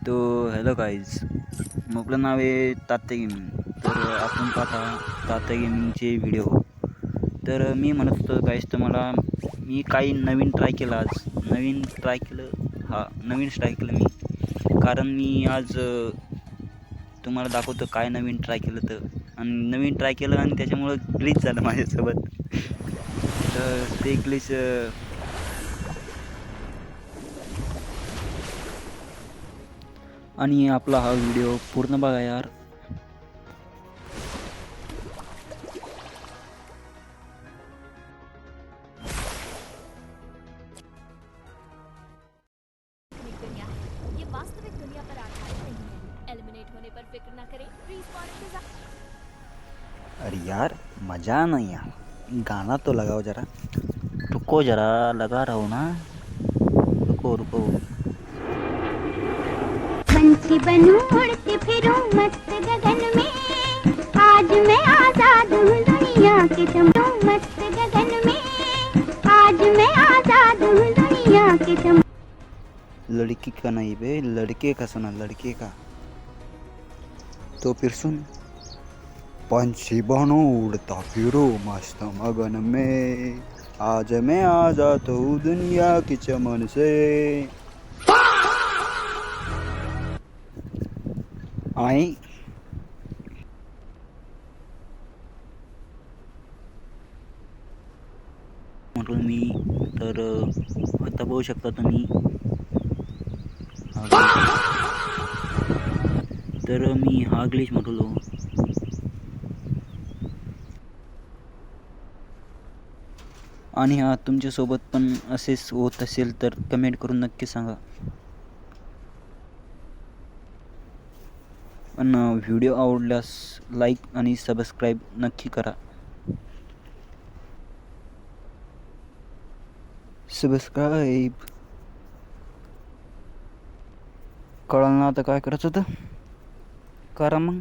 तो hello guys, आपलं नाव आहे तात्या गेमिंग. तर आपण पाहता तात्या गेमिंगचे व्हिडिओ. तर मी म्हणत होतो गाईज तुम्हाला, मी काही नवीन ट्राय केलं आज. नवीन ट्राय केलं मी, कारण मी आज तुम्हाला दाखवतो काय नवीन ट्राय केलं तर. आणि नवीन ट्राय केलं आणि त्याच्यामुळं ग्लिच झालं माझ्यासोबत. तर ते ग्लिच आणि आपला हा व्हिडिओ पूर्ण बघा यार. दुनिया है, ये वास्तविक दुनिया पर आधारित नहीं है। एलिमिनेट होने पर फिक्र ना करें, रिस्पॉन इंतजार। अरे यार मज़ा नहीं यार, गाना तो लगाओ जरा, रुको जरा, लगा रहा हूँ ना, रुको रुको। पंछी बनूं उड़ती फिरूं मस्त गगन में, आज मैं आजाद हूँ दुनिया के चमनों मस्त गगन में, आज मैं आजाद हूँ दुनिया के चमनों। लड़की का नहीं बे, लड़के का सुना, लड़के का। तो फिर सुन, पंछी बनो उड़ता फिरो मस्त मगन में, आज मैं आजाद हूँ दुनिया के चमन से। आई म्हटलं मी, तर आता बघू शकता तुम्ही. तर मी हा ग्लिच म्हटलो. आणि हा तुमच्यासोबत पण असेच होत असेल तर कमेंट करून नक्की सांगा. पण व्हिडिओ आवडल्यास लाईक आणि सबस्क्राईब नक्की करा. सबस्क्राईब कळलं ना आता काय करायचं होतं, करा मग.